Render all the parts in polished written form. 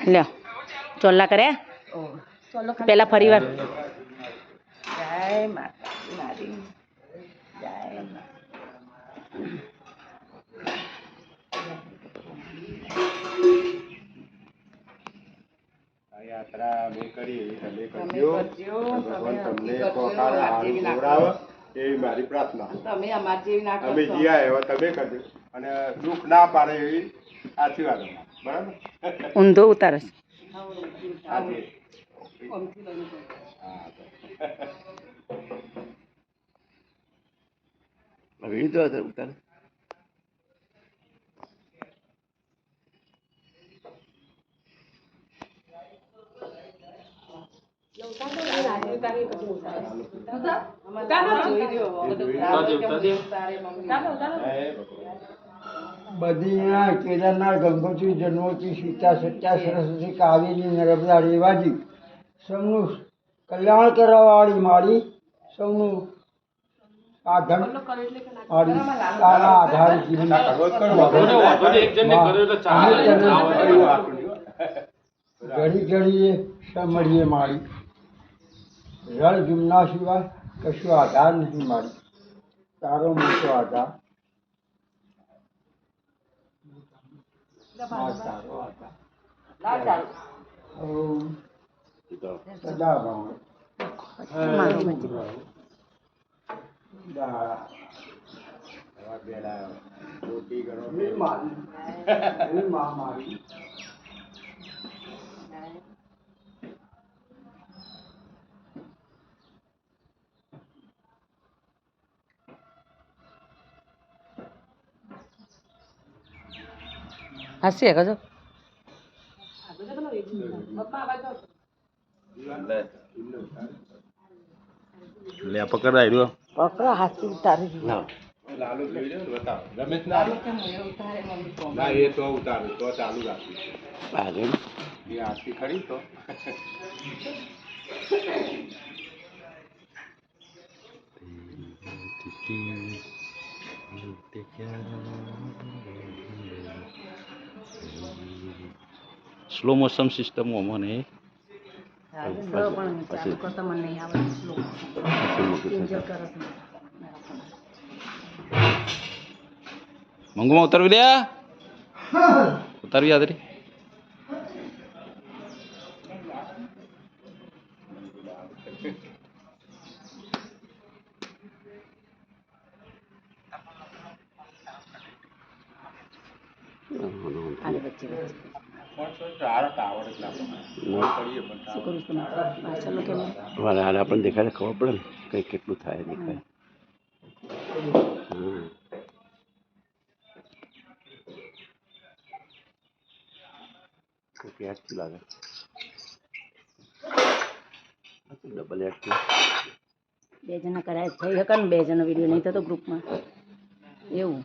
લ્યો ચોલ્લા કર્યા પેલા ફરી વાર જય માતાજી મારી જય યાત્રા અમે કરી તમે કરજો ભગવાન તમને પોકાર હારું જોડાવે એવી મારી પ્રાર્થના. તમે અમાર જેવી ના અમે જીયા એવા તમે કરજો અને દુઃખ ના પાડે એવી આશીર્વાદ બરાબર. ઊંધો ઉતારે છે ઉતારે બદ્રીનાથ કેદારનાથ ગંગોત્રી જન્મોત્રી સીતા સત્યા સરસ્વતી કાવેરી નર્મદા રેવાજી સૌનું કલ્યાણ કરવાવાળી મારી સૌનું સાધન તારા આધારે જીવન ઘડી ઘડીએ સમળીએ મારી રણ જુમના સિવાય કશું આધાર નહીં મારી તારો મોટો આધાર તારો આધાર સદા મારી હસી કજો લે પકડાઈ રહ્યો પકડો હાથી ઉતારી લાલુ જોઈ લે બતાવ રમેશ ના ના એ તો ઉતાર તો ચાલુ રાખી આગળ એ આરતી ખરી તો સ્લો મોશન સિસ્ટમ મને મંગુમાં ઉતારવી દે ઉતારવી આદરી આપણને દેખાડે ખબર પડે ને કઈ કેટલું થાય દેખાય. લાગે ડબલ એડ બે જણા કરાય થઈ શકે ને બે જણા વિડીયો નહીં થતો ગ્રુપમાં એવું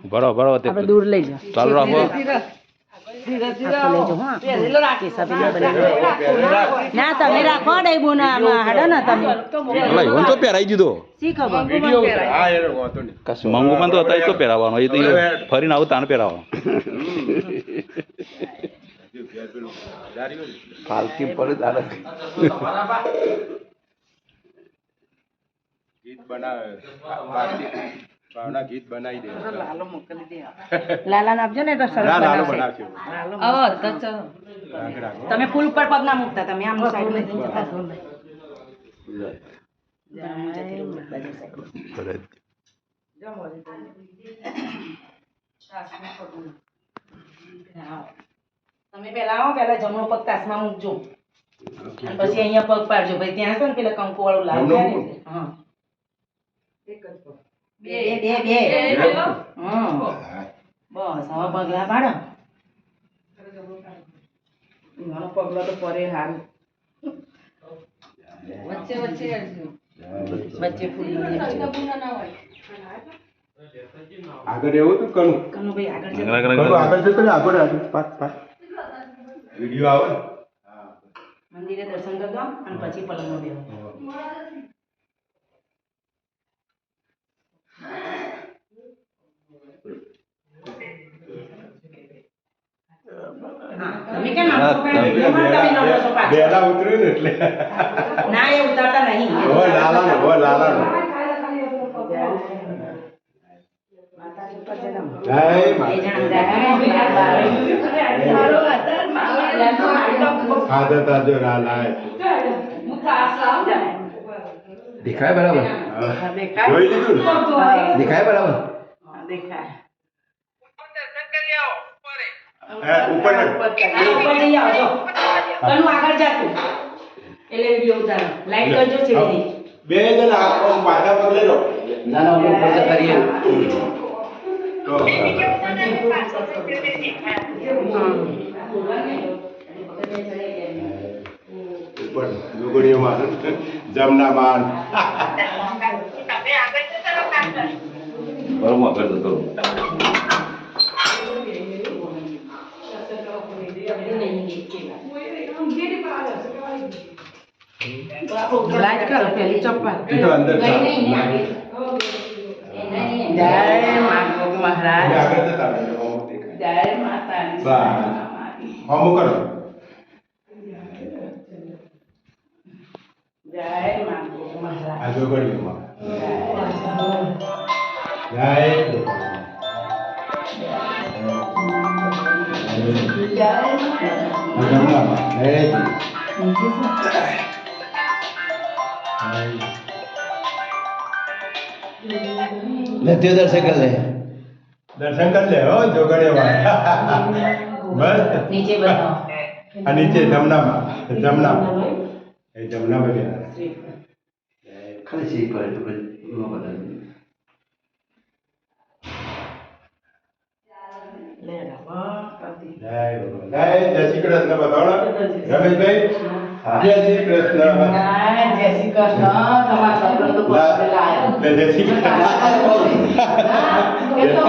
ભરો ભરો આપણે દૂર લઈ જાઓ ચાલુ રાખો ના તમે રાખો ડેબુ ના હાડો ને તમે હું તો પહેરાઈ દીધો શી ખબર મંગુમાં તો હતા તો પહેરાવાનો એ તો ફરીને આવું તાને પહેરાવો પાલકી પડે તારે ગીત બનાવે ભાવના ગીત બનાવી દે લાલો મોકલી દે લાલા ને આપજો ને તો સરસ લાલો બનાવશે બનાવશે તમે ફૂલ ઉપર પગ ના મૂકતા તમે આમ સાઈડ લઈ જતા તમે પેલા આવો પેલા જમણો પગ તાસમાં મૂકજો પછી અહીંયા પગ પાડજો ભાઈ ત્યાં છે ને પેલા કંકુ વાળું લાલ હા બે બે બે હા બસ હવે પગલા પાડો મારો પગલો તો પરે હારું વચ્ચે વચ્ચે વચ્ચે ફૂલ આગળ એવું તો કનું કનુ ભાઈ આગળ આગળ જતો ને આગળ પાછ પાછ વિડિયો આવે મંદિરે દર્શન કરજો અને પછી પલંગમાં બેહો તમે કેમ આમ પકડ્યા? એમાં તમે નવરો છો પાછો. બેલા ઉતર્યું ને એટલે ના એ ઉતારતા નહીં. એ હવે લાલાનો હવે લાલાનો માતાજી ઉપર જન્મ. જય બે માતા જણા ખાધા તાજો લાલાએ દેખાય બરાબર હા, દેખાય જોઈ લીધું ને દેખાય બરાબર હા, દેખાય હે, ઉપર જ. ઉપર ઉપર જઈ આવજો. કનું આગળ જાતું. એટલે વિડીયો ઉતારો. લાઈટ કરજો છે બધી. બે જણ આમ પાછા પગલે રહો ના ના અમે ઉપર જતા રહીએ તો ઉપર લુગડીઓમાં જમનાબાન બરોબર કરતો તો લાઈટ કરો પેલી ચપ્પલ એ તો અંદર ગઈ ચાલે. નહીં ને આગળ. જય મા ગોગ એ મહારાજ આગળ જતા રહો, એટલે ઓમ દેખાય. જય માતાની બસ. હોમો કરો જય મા ગોગ મહારાજ આ જોગણીઓમાં જય જમનાબાન જય નથી દર્શન કરી લે દર્શન કરી લે હો જોગણીઓમાં બસ નીચે બતાવો. આ નીચે જમનામાં એ જમનામાં ગયા ખાલી સી કરે તો પછી ન બદલે લે રામ પતિ જય ભગવાન જય શ્રી કૃષ્ણ બતાવો રમેશભાઈ જય શ્રી કૃષ્ણ જય શ્રી કૃષ્ણ તમારા સગડો તો પકડેલા આવ્યો જય શ્રી કૃષ્ણ એ તો